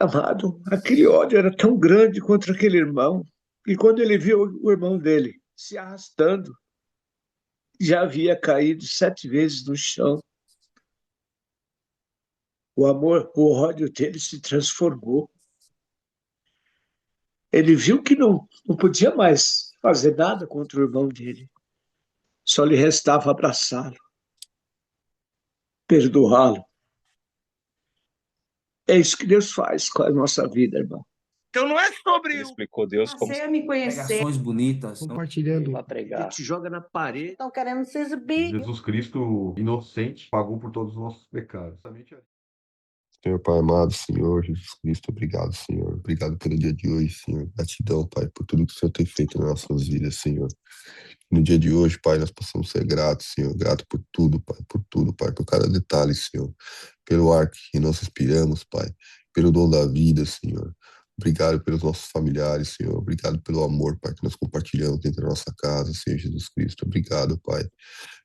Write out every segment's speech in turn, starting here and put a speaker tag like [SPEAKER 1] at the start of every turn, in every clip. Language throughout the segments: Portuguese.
[SPEAKER 1] Amado, aquele ódio era tão grande contra aquele irmão, e quando ele viu o irmão dele se arrastando, já havia caído 7 vezes no chão. O amor, o ódio dele se transformou. Ele viu que não podia mais fazer nada contra o irmão dele. Só lhe restava abraçá-lo, perdoá-lo. É isso que Deus faz com a nossa vida, irmão. Então não é sobre
[SPEAKER 2] Ele explicou Deus como
[SPEAKER 3] Passei a me conhecer.
[SPEAKER 4] Pregações bonitas.
[SPEAKER 5] Compartilhando.
[SPEAKER 1] para pregar. Ele te joga na parede.
[SPEAKER 3] Estão querendo se exibir.
[SPEAKER 6] Jesus Cristo, inocente, pagou por todos os nossos pecados.
[SPEAKER 7] Senhor Pai amado, Senhor Jesus Cristo, obrigado, Senhor. Obrigado pelo dia de hoje, Senhor. Gratidão, Pai, por tudo que o Senhor tem feito nas nossas vidas, Senhor. No dia de hoje, Pai, nós possamos ser gratos, Senhor. Grato por tudo, Pai, por cada detalhe, Senhor. Pelo ar que nós respiramos, Pai. Pelo dom da vida, Senhor. Obrigado pelos nossos familiares, Senhor. Obrigado pelo amor, Pai, que nós compartilhamos dentro da nossa casa, Senhor Jesus Cristo. Obrigado, Pai.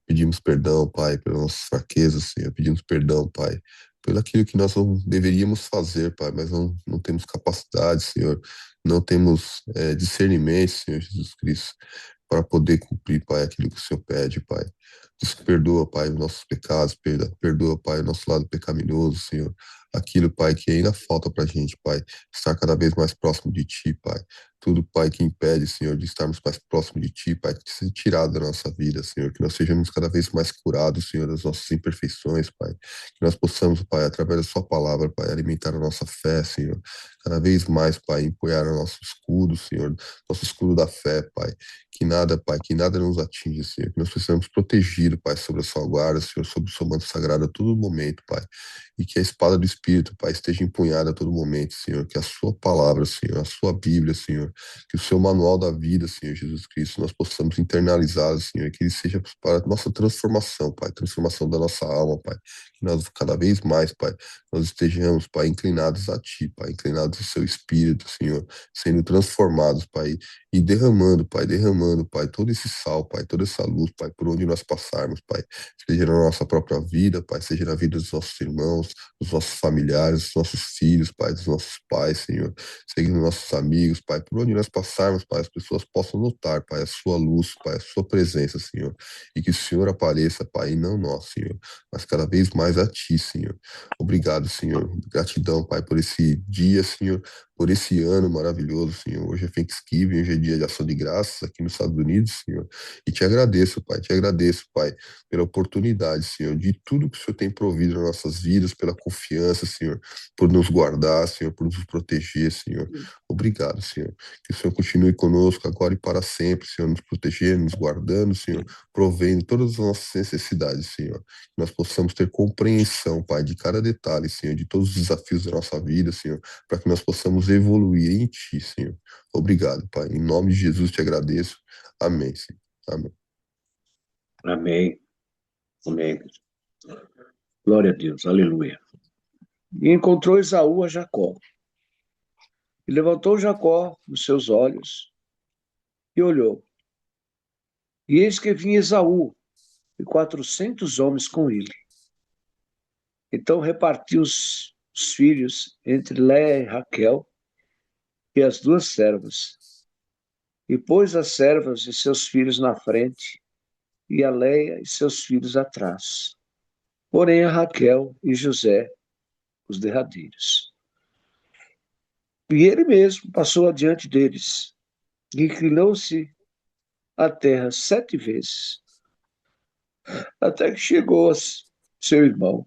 [SPEAKER 7] Pedimos perdão, Pai, pelas nossas fraquezas, Senhor. Pedimos perdão, Pai, pelo aquilo que nós não deveríamos fazer, Pai, mas não temos capacidade, Senhor. Não temos discernimento, Senhor Jesus Cristo, para poder cumprir, Pai, aquilo que o Senhor pede, Pai. Perdoa, Pai, os nossos pecados, perdoa, Pai, o nosso lado pecaminoso, Senhor. Aquilo, Pai, que ainda falta para a gente, Pai, estar cada vez mais próximo de Ti, Pai. Tudo, Pai, que impede, Senhor, de estarmos mais próximo de Ti, Pai, que seja tirado da nossa vida, Senhor, que nós sejamos cada vez mais curados, Senhor, das nossas imperfeições, Pai, que nós possamos, Pai, através da Sua palavra, Pai, alimentar a nossa fé, Senhor, cada vez mais, Pai, empunhar o nosso escudo, Senhor, nosso escudo da fé, Pai, que nada, Pai, que nada nos atinja, Senhor, que nós precisamos protegido, Pai, sobre a Sua guarda, Senhor, sobre o Seu manto sagrado a todo momento, Pai, e que a espada do Espírito, Pai, esteja empunhada a todo momento, Senhor, que a Sua palavra, Senhor, a Sua Bíblia, Senhor, que o Seu manual da vida, Senhor Jesus Cristo, nós possamos internalizá-lo, Senhor, que ele seja para a nossa transformação, Pai, transformação da nossa alma, Pai, que nós cada vez mais, Pai, nós estejamos, Pai, inclinados a Ti, Pai, inclinados ao Seu Espírito, Senhor, sendo transformados, Pai, e derramando, Pai, todo esse sal, Pai, toda essa luz, Pai, por onde nós passarmos, Pai, seja na nossa própria vida, Pai, seja na vida dos nossos irmãos, dos nossos familiares, dos nossos filhos, Pai, dos nossos pais, Senhor, seja nos nossos amigos, Pai, por onde nós passarmos, Pai, as pessoas possam notar, Pai, a Sua luz, Pai, a Sua presença, Senhor, e que o Senhor apareça, Pai, e não nós, Senhor, mas cada vez mais a Ti, Senhor. Obrigado, Senhor. Gratidão, Pai, por esse dia, Senhor, por esse ano maravilhoso, Senhor. Hoje é Thanksgiving, hoje é dia de ação de graças aqui nos Estados Unidos, Senhor. E te agradeço, Pai, pela oportunidade, Senhor, de tudo que o Senhor tem provido nas nossas vidas, pela confiança, Senhor, por nos guardar, Senhor, por nos proteger, Senhor. Obrigado, Senhor. Que o Senhor continue conosco agora e para sempre, Senhor, nos protegendo, nos guardando, Senhor, provendo todas as nossas necessidades, Senhor. Que nós possamos ter compreensão, Pai, de cada detalhe, Senhor, de todos os desafios da nossa vida, Senhor, para que nós possamos evoluir em Ti, Senhor. Obrigado, Pai. Em nome de Jesus te agradeço. Amém, Senhor. Amém.
[SPEAKER 1] Amém. Amém. Glória a Deus. Aleluia. E encontrou Esaú a Jacó. E levantou Jacó os seus olhos e olhou. E eis que vinha Esaú e 400 homens com ele. Então repartiu os filhos entre Léia e Raquel e as duas servas. E pôs as servas e seus filhos na frente, e a Léia e seus filhos atrás. Porém a Raquel e José, os derradeiros. E ele mesmo passou adiante deles, e inclinou-se à terra 7 vezes, até que chegou a seu irmão.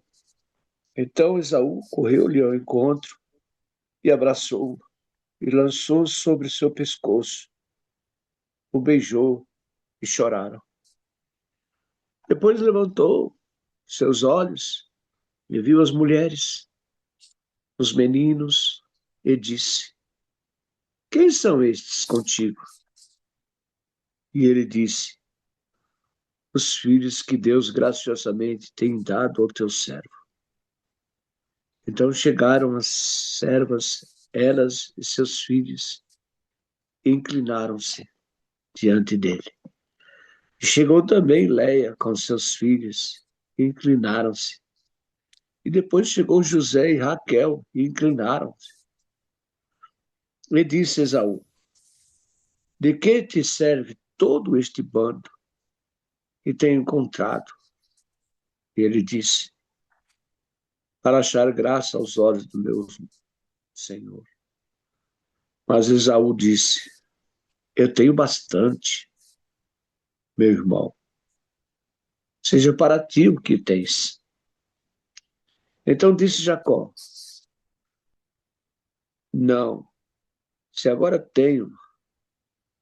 [SPEAKER 1] Então Esaú correu-lhe ao encontro e abraçou-o, e lançou sobre seu pescoço, o beijou e choraram. Depois levantou seus olhos e viu as mulheres, os meninos, e disse: quem são estes contigo? E ele disse: os filhos que Deus graciosamente tem dado ao teu servo. Então chegaram as servas, elas e seus filhos, e inclinaram-se diante dele. E chegou também Léia com seus filhos, e inclinaram-se. E depois chegou José e Raquel, e inclinaram-se. E disse Esaú: de que te serve todo este bando que tenho encontrado? E ele disse: para achar graça aos olhos do meu Senhor. Mas Esaú disse: eu tenho bastante, meu irmão. Seja para ti o que tens. Então disse Jacó: não, se agora tenho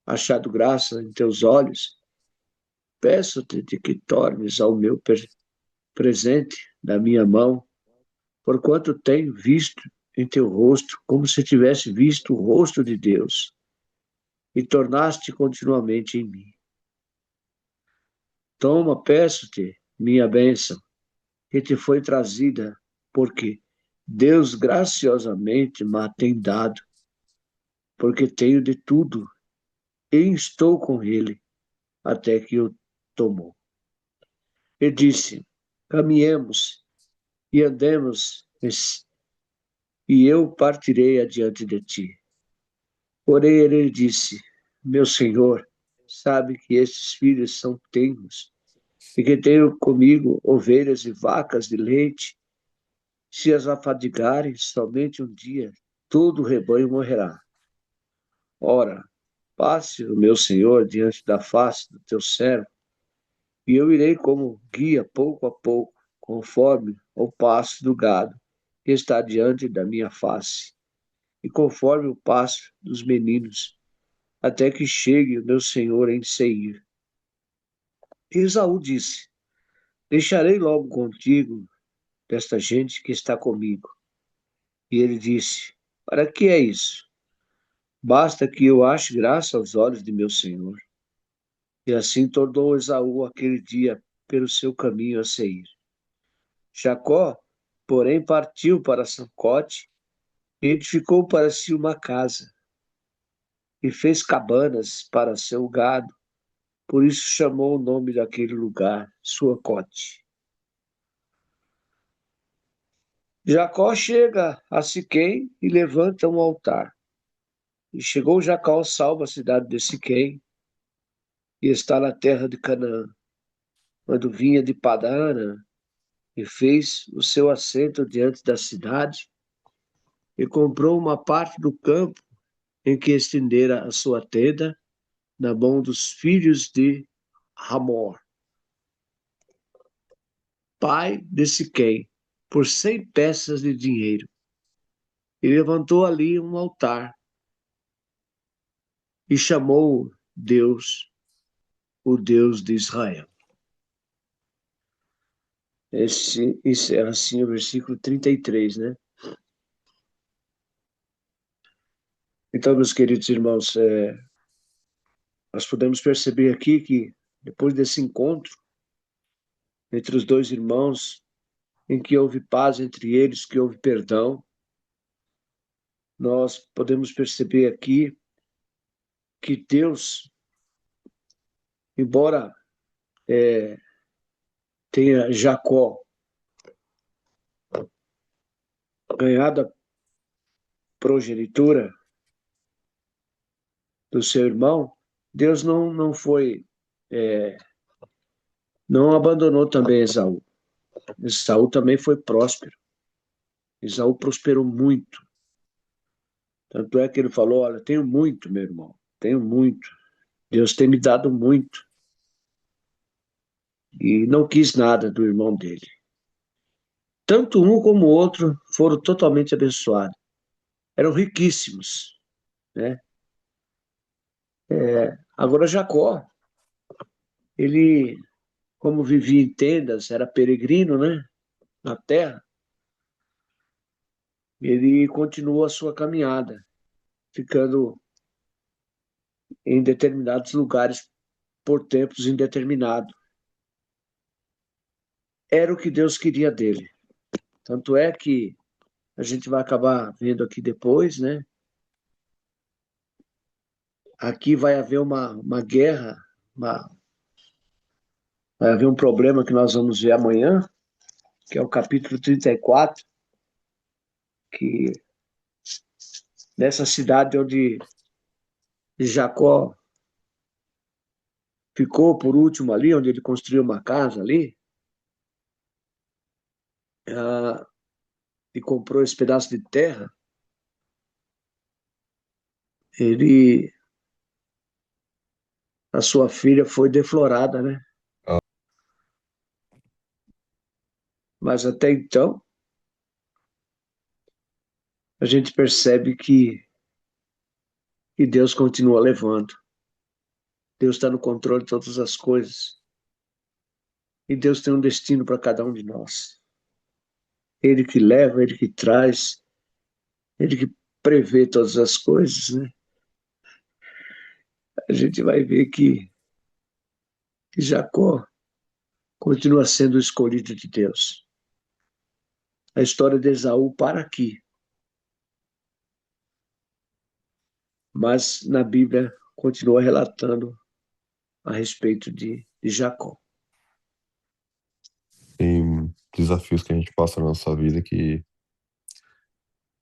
[SPEAKER 1] achado graça em teus olhos, peço-te de que tornes ao meu presente da minha mão, porquanto tenho visto em teu rosto, como se tivesse visto o rosto de Deus, e tornaste continuamente em mim. Toma, peço-te, minha bênção, que te foi trazida, porque Deus graciosamente me tem dado, porque tenho de tudo, e estou com ele, até que o tomou. E disse: caminhemos e andemos, e eu partirei adiante de ti. Porém ele disse: meu senhor sabe que estes filhos são tenros, e que tenho comigo ovelhas e vacas de leite. Se as afadigarem somente um dia, todo o rebanho morrerá. Ora, passe o meu senhor diante da face do teu servo, e eu irei como guia pouco a pouco, conforme o passo do gado que está diante da minha face, e conforme o passo dos meninos, até que chegue o meu senhor em Seir. E Esaú disse: deixarei logo contigo desta gente que está comigo. E ele disse: para que é isso? Basta que eu ache graça aos olhos de meu senhor. E assim tornou Esaú aquele dia pelo seu caminho a Seir. Jacó, porém, partiu para Sucote e edificou para si uma casa e fez cabanas para seu gado. Por isso chamou o nome daquele lugar Sucote. Jacó chega a Siquém e levanta um altar. E chegou Jacó, salva a cidade de Siquém, e está na terra de Canaã, quando vinha de Padana, e fez o seu assento diante da cidade, e comprou uma parte do campo em que estendera a sua tenda, na mão dos filhos de Hamor, pai de Siquém, por 100 peças de dinheiro. E levantou ali um altar, e chamou Deus, o Deus de Israel. Esse encerra assim o versículo 33, né? Então, meus queridos irmãos, nós podemos perceber aqui que depois desse encontro entre os dois irmãos, em que houve paz entre eles, que houve perdão, nós podemos perceber aqui que Deus, embora tenha Jacó ganhado a progenitura do seu irmão, Deus não foi, não abandonou também Esaú. Esaú também foi próspero. Esaú prosperou muito. Tanto é que ele falou: olha, tenho muito, meu irmão, tenho muito. Deus tem me dado muito. E não quis nada do irmão dele. Tanto um como o outro foram totalmente abençoados. Eram riquíssimos, né? Agora Jacó, ele, como vivia em tendas, era peregrino, né? Na terra, ele continuou a sua caminhada, ficando em determinados lugares por tempos indeterminados. Era o que Deus queria dele. Tanto é que a gente vai acabar vendo aqui depois, né? Aqui vai haver uma guerra, vai haver um problema que nós vamos ver amanhã, que é o capítulo 34, que nessa cidade onde Jacó ficou por último ali, onde ele construiu uma casa ali, e comprou esse pedaço de terra, ele, a sua filha foi deflorada, né?
[SPEAKER 7] Ah,
[SPEAKER 1] Mas até então, a gente percebe que Deus continua levando. Deus está no controle de todas as coisas. E Deus tem um destino para cada um de nós. Ele que leva, ele que traz, ele que prevê todas as coisas, né? A gente vai ver que Jacó continua sendo o escolhido de Deus. A história de Esaú para aqui, mas na Bíblia continua relatando a respeito de Jacó.
[SPEAKER 7] tem desafios que a gente passa na nossa vida que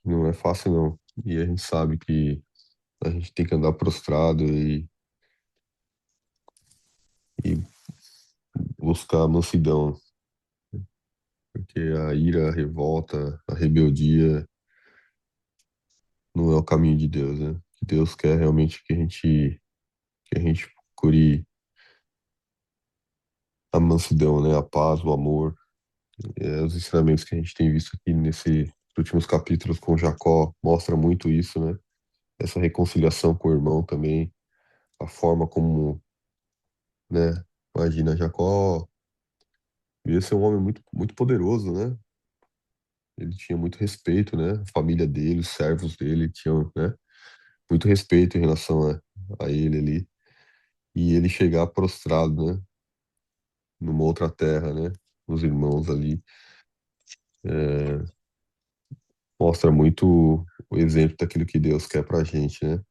[SPEAKER 7] não é fácil, não. E a gente sabe que a gente tem que andar prostrado e buscar a mansidão, porque a ira, a revolta, a rebeldia não é o caminho de Deus, né? Que Deus quer realmente que a gente procure a mansidão, né? A paz, o amor, os ensinamentos que a gente tem visto aqui nesses últimos capítulos com Jacó mostra muito isso, né? Essa reconciliação com o irmão também, a forma como, né? Imagina, Jacó devia ser um homem muito poderoso, né? Ele tinha muito respeito, né? A família dele, os servos dele tinham, né? Muito respeito em relação a ele ali. E ele chegar prostrado, né? Numa outra terra, né? Os irmãos ali. É, mostra muito o exemplo daquilo que Deus quer pra gente, né?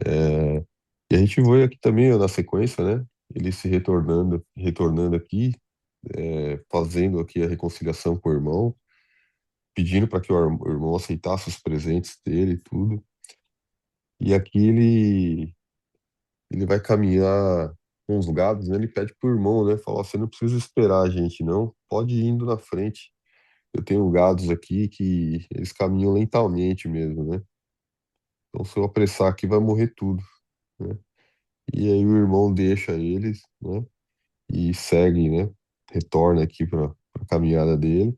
[SPEAKER 7] É, e a gente vê aqui também, ó, na sequência, né? Ele se retornando aqui, fazendo aqui a reconciliação com o irmão, pedindo para que o irmão aceitasse os presentes dele e tudo. E aqui ele vai caminhar com os gados, né? Ele pede pro irmão, né? Fala, você não precisa esperar a gente, não. Pode ir indo na frente. Eu tenho gados aqui que eles caminham lentamente mesmo, né? Então, se eu apressar aqui, vai morrer tudo, né? E aí o irmão deixa eles, né? E segue, né? Retorna aqui para a caminhada dele.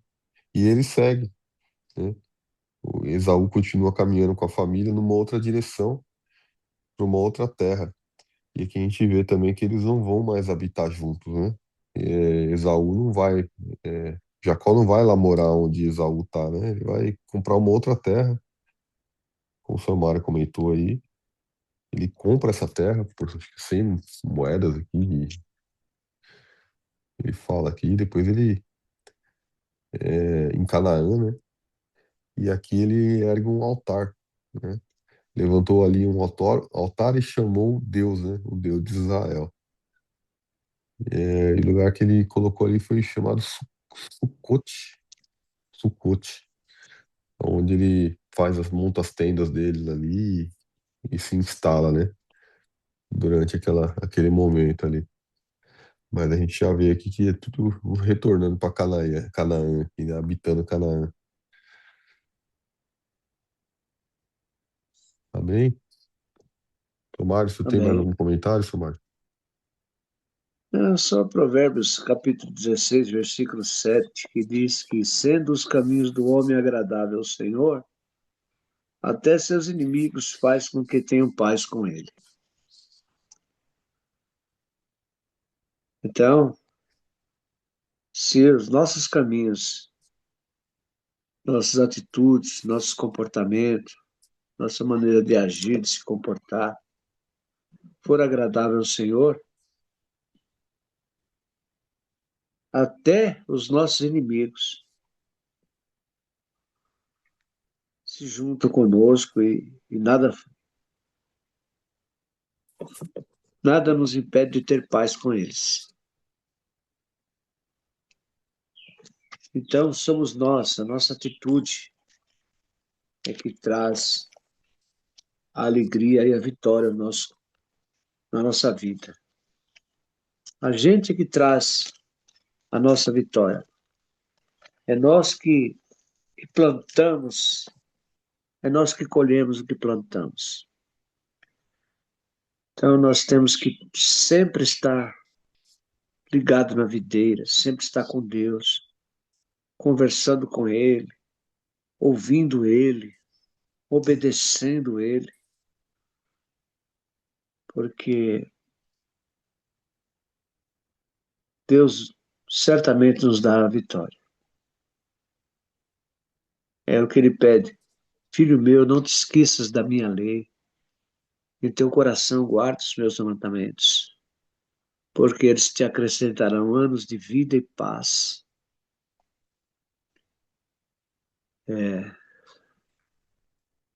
[SPEAKER 7] E ele segue, né? O Esaú continua caminhando com a família numa outra direção, para uma outra terra. E aqui a gente vê também que eles não vão mais habitar juntos, né? Esaú não vai, Jacó não vai lá morar onde Esaú tá, né? Ele vai comprar uma outra terra, como o Samara comentou aí. Ele compra essa terra por acho que 100 moedas aqui, e ele fala aqui, depois ele, em Canaã, né? E aqui ele ergue um altar, né? Levantou ali um altar e chamou Deus, né? O Deus de Israel. E o lugar que ele colocou ali foi chamado Sucote. Sucote, onde ele monta as tendas dele ali e se instala, né? Durante aquele momento ali. Mas a gente já vê aqui que é tudo retornando para Canaã, aqui, né? Habitando Canaã. Amém? Tomara, se tem mais
[SPEAKER 1] Amém.
[SPEAKER 7] algum comentário, Tomara?
[SPEAKER 1] É só Provérbios capítulo 16, versículo 7, que diz que, sendo os caminhos do homem agradável ao Senhor, até seus inimigos faz com que tenham paz com ele. Então, se os nossos caminhos, nossas atitudes, nossos comportamentos, nossa maneira de agir, de se comportar, for agradável ao Senhor, até os nossos inimigos se juntam conosco e nada nos impede de ter paz com eles. Então, somos nós, a nossa atitude, é que traz a alegria e a vitória na nossa vida. A gente é que traz a nossa vitória. É nós que plantamos, é nós que colhemos o que plantamos. Então nós temos que sempre estar ligado na videira, sempre estar com Deus, conversando com Ele, ouvindo Ele, obedecendo Ele, porque Deus certamente nos dá a vitória. É o que Ele pede. Filho meu, não te esqueças da minha lei. Em teu coração guarda os meus mandamentos, porque eles te acrescentarão anos de vida e paz. É,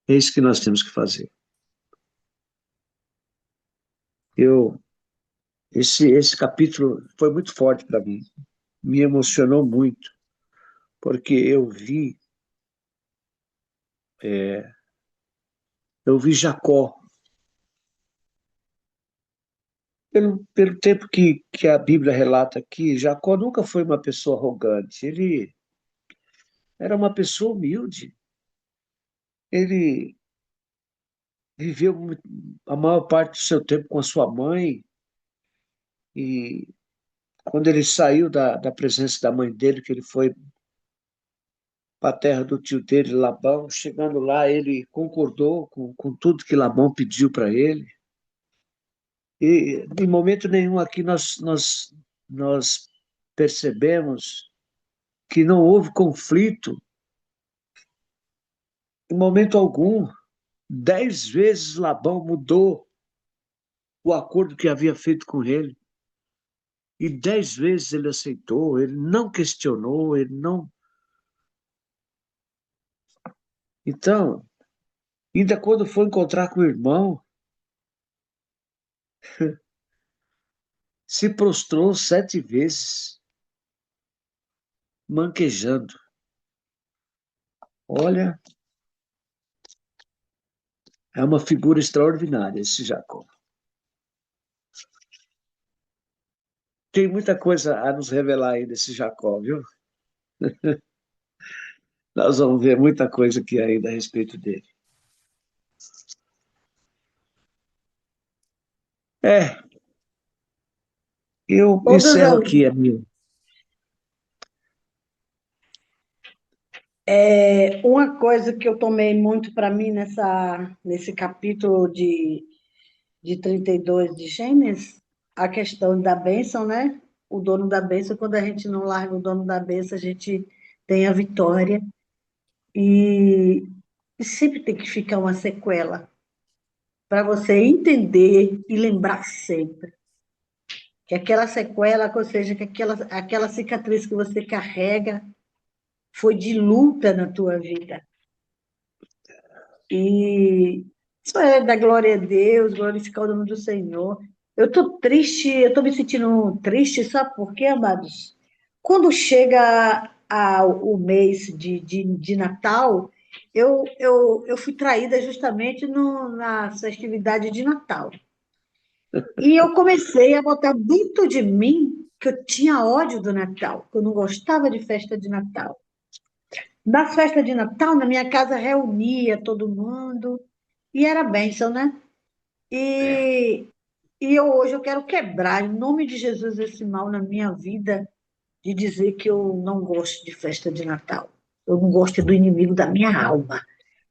[SPEAKER 1] é isso que nós temos que fazer. Esse capítulo foi muito forte para mim, me emocionou muito, porque eu vi Jacó, pelo tempo que a Bíblia relata aqui, Jacó nunca foi uma pessoa arrogante, ele era uma pessoa humilde, ele viveu a maior parte do seu tempo com a sua mãe, e quando ele saiu da presença da mãe dele, que ele foi para a terra do tio dele, Labão, chegando lá, ele concordou com tudo que Labão pediu para ele. E em momento nenhum aqui nós percebemos que não houve conflito, em momento algum. 10 vezes Labão mudou o acordo que havia feito com ele. E 10 vezes ele aceitou, ele não questionou, ele não. Então, ainda quando foi encontrar com o irmão, se prostrou 7 vezes, manquejando. Olha, é uma figura extraordinária esse Jacó. Tem muita coisa a nos revelar aí desse Jacó, viu? Nós vamos ver muita coisa aqui ainda a respeito dele. É, eu
[SPEAKER 2] Todas
[SPEAKER 1] encerro
[SPEAKER 2] as,
[SPEAKER 1] aqui a minha.
[SPEAKER 2] uma coisa que eu tomei muito para mim nesse capítulo de 32 de Gênesis, a questão da bênção, né? O dono da bênção, quando a gente não larga o dono da bênção, a gente tem a vitória. E, e sempre tem que ficar uma sequela para você entender e lembrar sempre que aquela sequela, ou seja, que aquela cicatriz que você carrega foi de luta na tua vida. E isso é da glória a Deus, glorificar o nome do Senhor. Eu estou triste, eu estou me sentindo triste, sabe por quê, amados? Quando chega o mês de Natal, eu fui traída justamente na festividade de Natal. E eu comecei a botar dentro de mim que eu tinha ódio do Natal, que eu não gostava de festa de Natal. Das festas de Natal, na minha casa reunia todo mundo, e era bênção, né?
[SPEAKER 1] É,
[SPEAKER 2] E, hoje eu quero quebrar, em nome de Jesus, esse mal na minha vida, de dizer que eu não gosto de festa de Natal. Eu não gosto do inimigo da minha alma,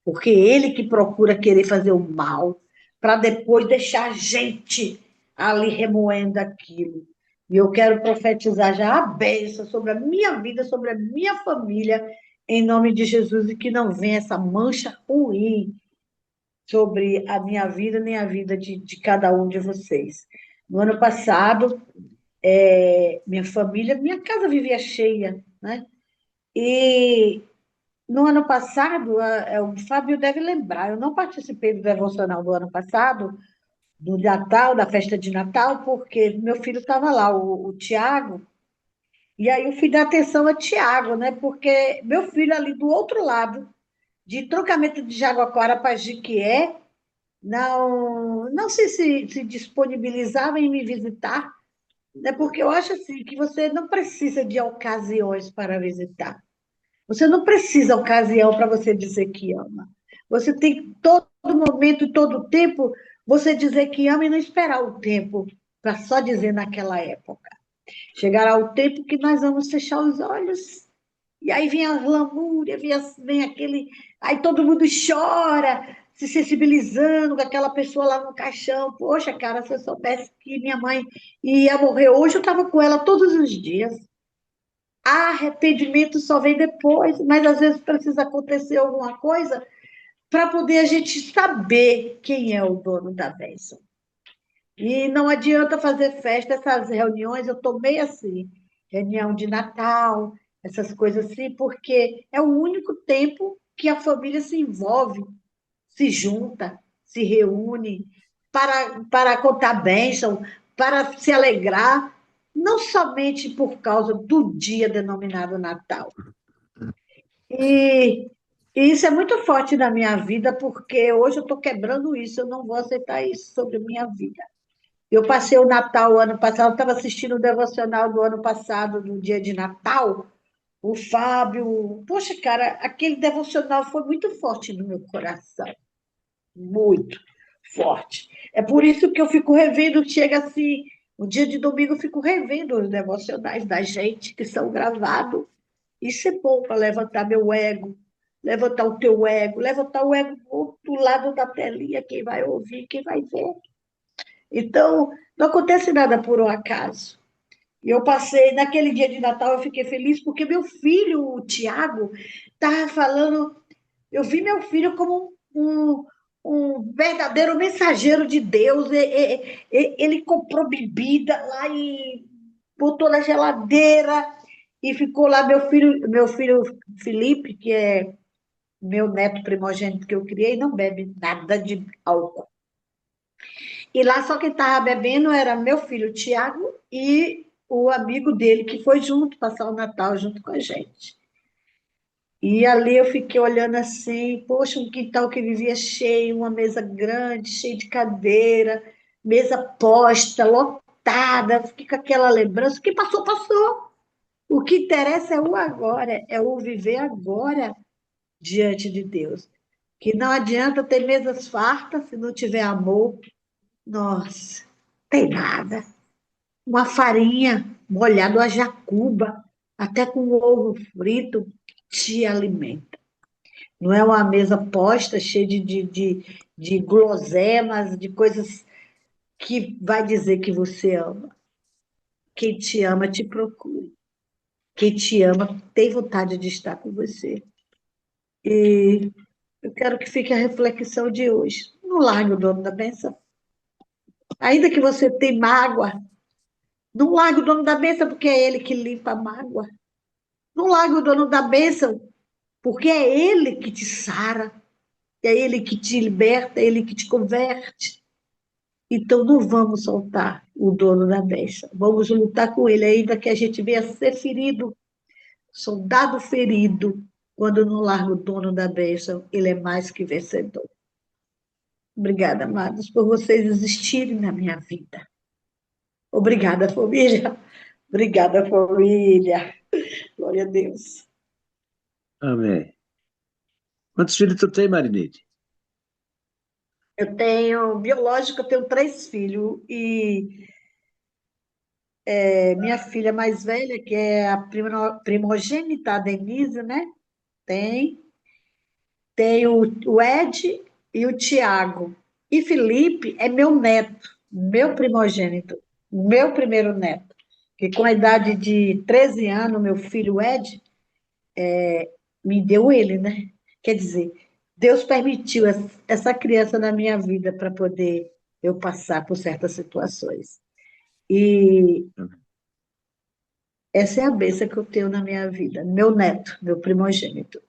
[SPEAKER 2] porque ele que procura querer fazer o mal, para depois deixar a gente ali remoendo aquilo. E eu quero profetizar já a bênção sobre a minha vida, sobre a minha família, em nome de Jesus, e que não venha essa mancha ruim sobre a minha vida, nem a vida de cada um de vocês. No ano passado, minha casa vivia cheia, né? E no ano passado, o Fábio deve lembrar, eu não participei do devocional do ano passado, do Natal, da festa de Natal, porque meu filho estava lá, o Tiago, e aí eu fui dar atenção a Tiago, né? Porque meu filho ali do outro lado de trocamento de Jaguaquara para Jiquié, não se disponibilizavam em me visitar, né? Porque eu acho assim que você não precisa de ocasiões para visitar. Você não precisa ocasião para você dizer que ama. Você tem todo momento e todo tempo você dizer que ama e não esperar o tempo para só dizer naquela época. Chegará o tempo que nós vamos fechar os olhos e aí vem a lamúria, vem aquele. Aí todo mundo chora, se sensibilizando com aquela pessoa lá no caixão. Poxa, cara, se eu soubesse que minha mãe ia morrer hoje, eu estava com ela todos os dias. Arrependimento só vem depois, mas às vezes precisa acontecer alguma coisa para poder a gente saber quem é o dono da bênção. E não adianta fazer festa, essas reuniões, eu tomei assim, reunião de Natal, essas coisas assim, porque é o único tempo que a família se envolve, se junta, se reúne para contar bênção, para se alegrar, não somente por causa do dia denominado Natal. E, e isso é muito forte na minha vida, porque hoje eu estou quebrando isso, eu não vou aceitar isso sobre a minha vida. Eu passei o Natal o ano passado, estava assistindo o devocional do ano passado, no dia de Natal, o Fábio. Poxa, cara, aquele devocional foi muito forte no meu coração. Muito forte. É por isso que eu fico revendo, chega assim, no dia de domingo eu fico revendo os devocionais da gente que são gravados. Isso é bom para levantar meu ego, levantar o teu ego, levantar o ego do outro lado da telinha, quem vai ouvir, quem vai ver. Então, não acontece nada por um acaso. E eu passei, naquele dia de Natal, eu fiquei feliz porque meu filho, o Tiago, estava falando. Eu vi meu filho como um verdadeiro mensageiro de Deus. Ele comprou bebida lá e botou na geladeira e ficou lá. Meu filho Felipe, que é meu neto primogênito que eu criei, não bebe nada de álcool. E lá só quem estava bebendo era meu filho Tiago e o amigo dele, que foi junto passar o Natal junto com a gente. E ali eu fiquei olhando assim, poxa, um quintal que vivia cheio, uma mesa grande, cheia de cadeira, mesa posta, lotada, fiquei com aquela lembrança. O que passou, passou. O que interessa é o agora, é o viver agora diante de Deus. Que não adianta ter mesas fartas se não tiver amor. Nossa, tem nada. Uma farinha molhada, uma jacuba, até com ovo frito, te alimenta. Não é uma mesa posta cheia de guloseimas, de coisas que vai dizer que você ama. Quem te ama, te procura. Quem te ama tem vontade de estar com você. E eu quero que fique a reflexão de hoje. Não largue o dono da bênção. Ainda que você tenha mágoa, não largue o dono da bênção, porque é ele que limpa a mágoa. Não largue o dono da bênção, porque é ele que te sara, é ele que te liberta, é ele que te converte. Então, não vamos soltar o dono da bênção. Vamos lutar com ele, ainda que a gente venha a ser ferido, soldado ferido, quando não larga o dono da bênção, ele é mais que vencedor. Obrigada, amados, por vocês existirem na minha vida. Obrigada, família. Obrigada, família. Glória a Deus.
[SPEAKER 1] Amém. Quantos filhos tu tem, Marinete?
[SPEAKER 2] Eu tenho, biológico, eu tenho 3 filhos e minha filha mais velha, que é a primogênita, a Denise, né? Tem. Tem o Ed e o Tiago. E Felipe é meu neto, meu primogênito, meu primeiro neto. Que com a idade de 13 anos, meu filho Ed me deu ele, né? Quer dizer, Deus permitiu essa criança na minha vida para poder eu passar por certas situações. E essa é a bênção que eu tenho na minha vida. Meu neto, meu primogênito. Não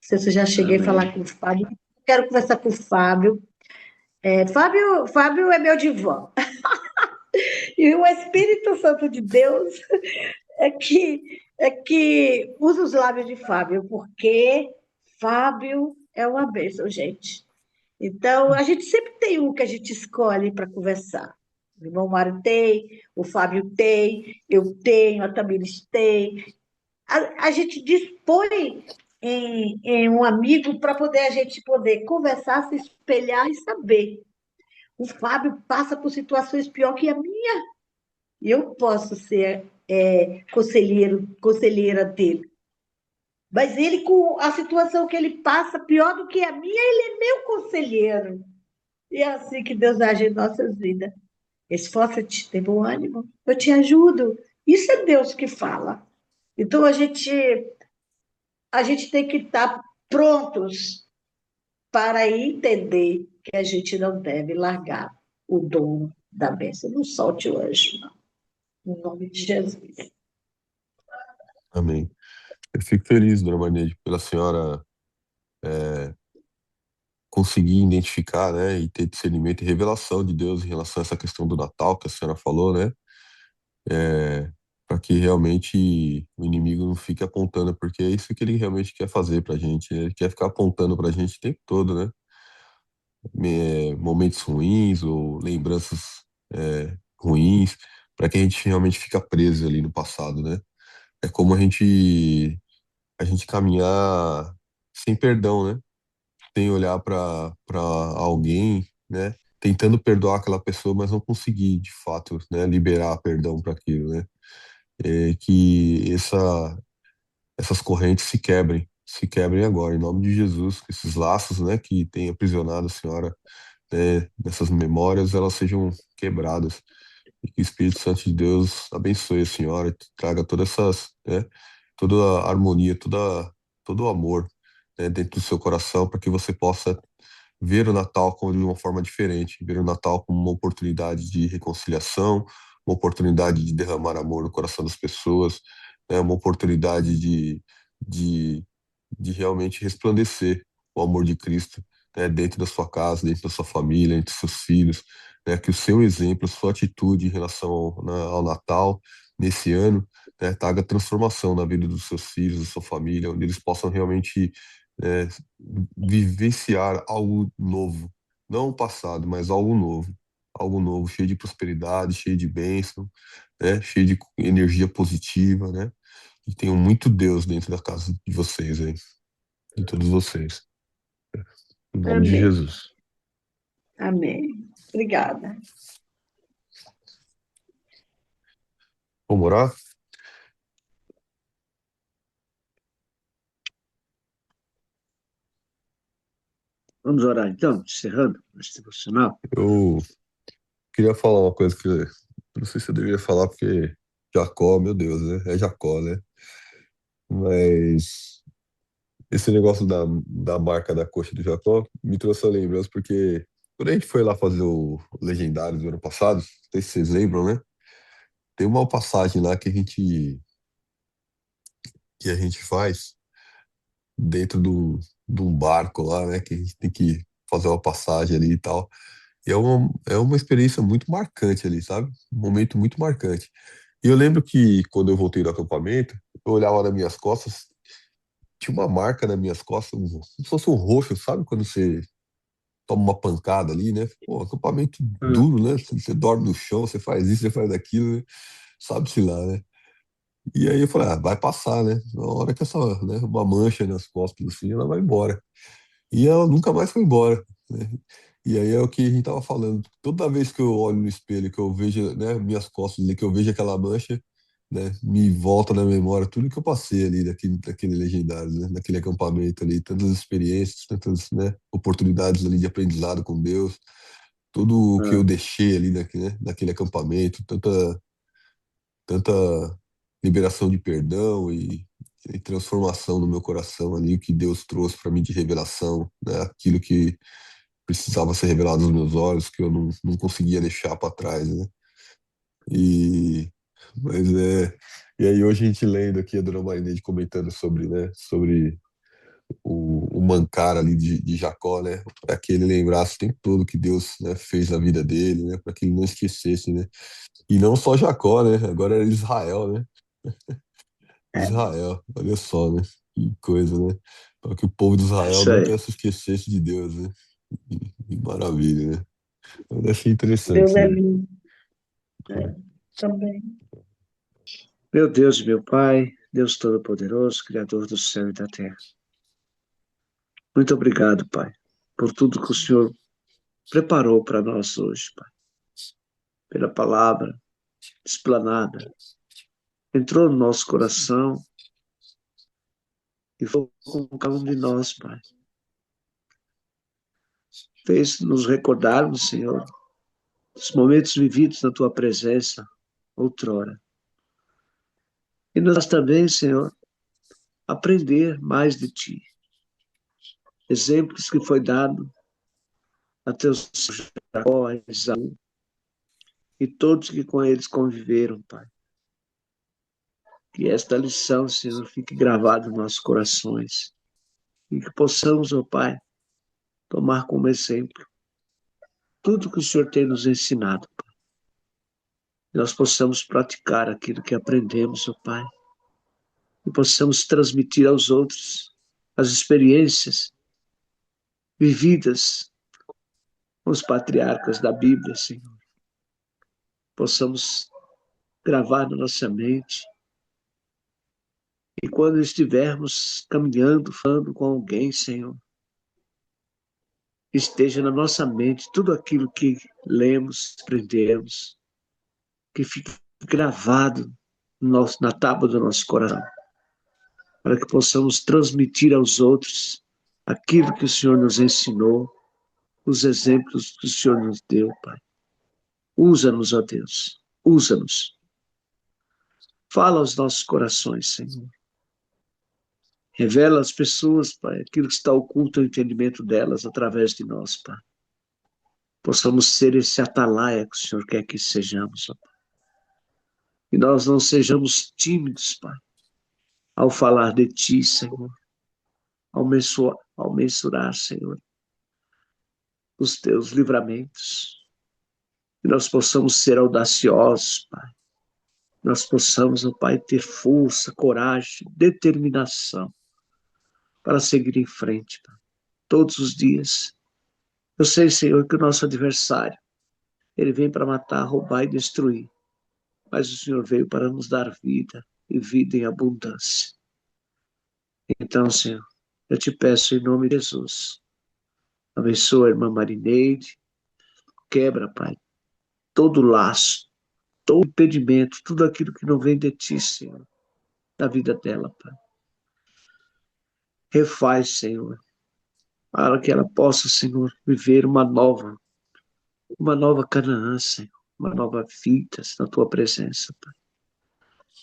[SPEAKER 2] sei se eu já cheguei a falar
[SPEAKER 1] Amém.
[SPEAKER 2] com o Fábio. Quero conversar com o Fábio. Fábio é meu divã. E o Espírito Santo de Deus é que usa os lábios de Fábio, porque Fábio é uma bênção, gente. Então, a gente sempre tem um que a gente escolhe para conversar. O irmão Mário tem, o Fábio tem, eu tenho, a Tamires tem. A gente dispõe em um amigo para poder a gente poder conversar, se espelhar e saber. O Fábio passa por situações pior que a minha. E eu posso ser conselheira dele. Mas ele, com a situação que ele passa, pior do que a minha, ele é meu conselheiro. E é assim que Deus age em nossas vidas. Esforça-te, tem bom ânimo, eu te ajudo. Isso é Deus que fala. Então a gente tem que estar prontos para entender que a gente não deve largar o dom da bênção. Não solte o anjo, não. Em nome de Jesus.
[SPEAKER 7] Amém. Eu fico feliz, dona Maria, pela senhora é, conseguir identificar, né, e ter discernimento e revelação de Deus em relação a essa questão do Natal que a senhora falou, né, para que realmente o inimigo não fique apontando, porque é isso que ele realmente quer fazer pra gente, né? Ele quer ficar apontando pra gente o tempo todo, né, momentos ruins ou lembranças ruins, para que a gente realmente fica preso ali no passado, né? É como a gente caminhar sem perdão, né? Sem olhar para alguém, né? Tentando perdoar aquela pessoa, mas não conseguir, de fato, né? Liberar perdão para aquilo, né? Que essas correntes se quebrem agora, em nome de Jesus, que esses laços, né? Que tem aprisionado a senhora, né? Nessas memórias, elas sejam quebradas. E que o Espírito Santo de Deus abençoe a senhora, traga todas essas, né? Toda a harmonia, todo o amor, né? Dentro do seu coração, para que você possa ver o Natal como de uma forma diferente, ver o Natal como uma oportunidade de reconciliação, uma oportunidade de derramar amor no coração das pessoas, né, uma oportunidade de, de realmente resplandecer o amor de Cristo, né, dentro da sua casa, dentro da sua família, entre seus filhos, né, que o seu exemplo, a sua atitude em relação ao Natal nesse ano, né, traga transformação na vida dos seus filhos, da sua família, onde eles possam realmente é, vivenciar algo novo, não o passado, mas algo novo, cheio de prosperidade, cheio de bênção, né? Cheio de energia positiva, né? E tenham muito Deus dentro da casa de vocês aí, de todos vocês. Em nome de
[SPEAKER 2] Amém.
[SPEAKER 7] Jesus.
[SPEAKER 2] Amém. Obrigada.
[SPEAKER 7] Vamos orar?
[SPEAKER 1] Vamos orar então, encerrando esse devocional.
[SPEAKER 7] Eu queria falar uma coisa que eu não sei se eu deveria falar, porque Jacó, meu Deus, né? É Jacó, né? Mas esse negócio da marca da coxa do Jacó me trouxe a lembrança, porque quando a gente foi lá fazer o Legendário do ano passado, não sei se vocês lembram, né? Tem uma passagem lá que a gente faz dentro de um barco lá, né? Que a gente tem que fazer uma passagem ali e tal. E é uma experiência muito marcante ali, sabe? Um momento muito marcante. E eu lembro que quando eu voltei do acampamento, eu olhava nas minhas costas, tinha uma marca nas minhas costas, como se fosse um roxo, sabe? Quando você toma uma pancada ali, né? Pô, acampamento
[SPEAKER 1] Hum.
[SPEAKER 7] duro, né? Você dorme no chão, você faz isso, você faz aquilo, né? Sabe-se lá, né? E aí eu falei, vai passar, né? Na hora que essa, né, uma mancha nas costas assim, ela vai embora. E ela nunca mais foi embora, né? E aí é o que a gente tava falando. Toda vez que eu olho no espelho, que eu vejo, né, minhas costas ali, que eu vejo aquela mancha, né, me volta na memória tudo que eu passei ali daquele legendário, né, daquele acampamento ali, tantas experiências, tantas, né, oportunidades ali de aprendizado com Deus, tudo o que eu
[SPEAKER 1] Ah,
[SPEAKER 7] deixei ali naquele acampamento, tanta liberação de perdão e transformação no meu coração ali, o que Deus trouxe para mim de revelação, né? Aquilo que precisava ser revelado aos meus olhos, que eu não conseguia deixar para trás, né? E, mas e aí hoje a gente lendo aqui a Dona Marinês comentando sobre, né, sobre o mancar ali de Jacó, né, para que ele lembrasse o tempo todo que Deus, né, fez na vida dele, né, para que ele não esquecesse, né? E não só Jacó, né? Agora era Israel, né?
[SPEAKER 2] É,
[SPEAKER 7] Israel, olha só, né? Que coisa, né? Para que o povo de Israel
[SPEAKER 1] Isso aí.
[SPEAKER 7] nunca se esquecesse de Deus, né? Que maravilha, né? Deve ser interessante
[SPEAKER 2] Deus
[SPEAKER 7] isso
[SPEAKER 2] é
[SPEAKER 7] daí.
[SPEAKER 2] lindo, também.
[SPEAKER 1] Meu Deus, meu Pai, Deus Todo-Poderoso, Criador do céu e da terra. Muito obrigado, Pai, por tudo que o Senhor preparou para nós hoje, Pai. Pela palavra explanada, entrou no nosso coração e foi com cada um de nós, Pai. Fez nos recordarmos, Senhor, dos momentos vividos na Tua presença outrora. E nós também, Senhor, aprender mais de Ti. Exemplos que foi dado a teus Jacó, a Esaú, e todos que com eles conviveram, Pai. Que esta lição, Senhor, fique gravada nos nossos corações e que possamos, ó Pai, tomar como exemplo tudo que o Senhor tem nos ensinado, Pai. Que nós possamos praticar aquilo que aprendemos, ó Pai, e possamos transmitir aos outros as experiências vividas com os patriarcas da Bíblia, Senhor. Possamos gravar na nossa mente. E quando estivermos caminhando, falando com alguém, Senhor, esteja na nossa mente tudo aquilo que lemos, aprendemos, que fique gravado na tábua do nosso coração, para que possamos transmitir aos outros aquilo que o Senhor nos ensinou, os exemplos que o Senhor nos deu, Pai. Usa-nos, ó Deus, usa-nos. Fala aos nossos corações, Senhor. Revela às pessoas, Pai, aquilo que está oculto ao entendimento delas através de nós, Pai. Possamos ser esse atalaia que o Senhor quer que sejamos, ó Pai. E nós não sejamos tímidos, Pai, ao falar de Ti, Senhor, ao mensurar, Senhor, os Teus livramentos. Que nós possamos ser audaciosos, Pai. Nós possamos, ó Pai, ter força, coragem, determinação para seguir em frente, Pai, todos os dias. Eu sei, Senhor, que o nosso adversário, ele vem para matar, roubar e destruir. Mas o Senhor veio para nos dar vida e vida em abundância. Então, Senhor, eu te peço em nome de Jesus, abençoa a irmã Marineide, quebra, Pai, todo laço, todo impedimento, tudo aquilo que não vem de Ti, Senhor, da vida dela, Pai. Refaz, Senhor, para que ela possa, Senhor, viver uma nova Canaã, Senhor, uma nova vida na Tua presença, Pai.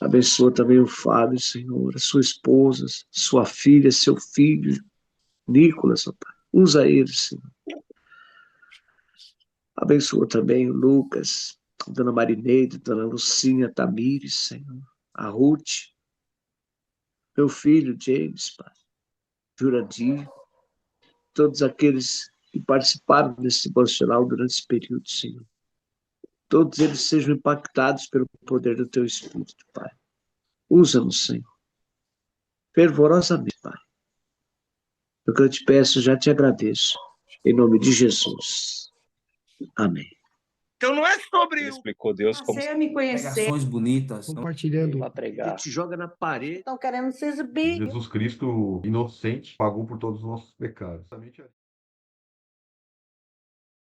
[SPEAKER 1] Abençoa também o Fábio, Senhor, a sua esposa, sua filha, seu filho, Nicolas, ó Pai. Usa ele, Senhor. Abençoa também o Lucas, a Dona Marineide, Dona Lucinha, Tamires, Senhor. A Ruth, meu filho, James, Pai. Jurandir, todos aqueles que participaram desse devocional durante esse período, Senhor. Todos eles sejam impactados pelo poder do Teu Espírito, Pai. Usa-nos, Senhor, fervorosamente, Pai. O que eu te peço, já te agradeço. Em nome de Jesus. Amém.
[SPEAKER 3] Então não é sobre
[SPEAKER 4] Ele explicou Deus como
[SPEAKER 2] Passei a me conhecer.
[SPEAKER 5] Pregações bonitas.
[SPEAKER 8] Compartilhando.
[SPEAKER 1] Para pregar. Te joga na parede.
[SPEAKER 2] Estão querendo se exibir.
[SPEAKER 6] Jesus Cristo, inocente, pagou por todos os nossos pecados.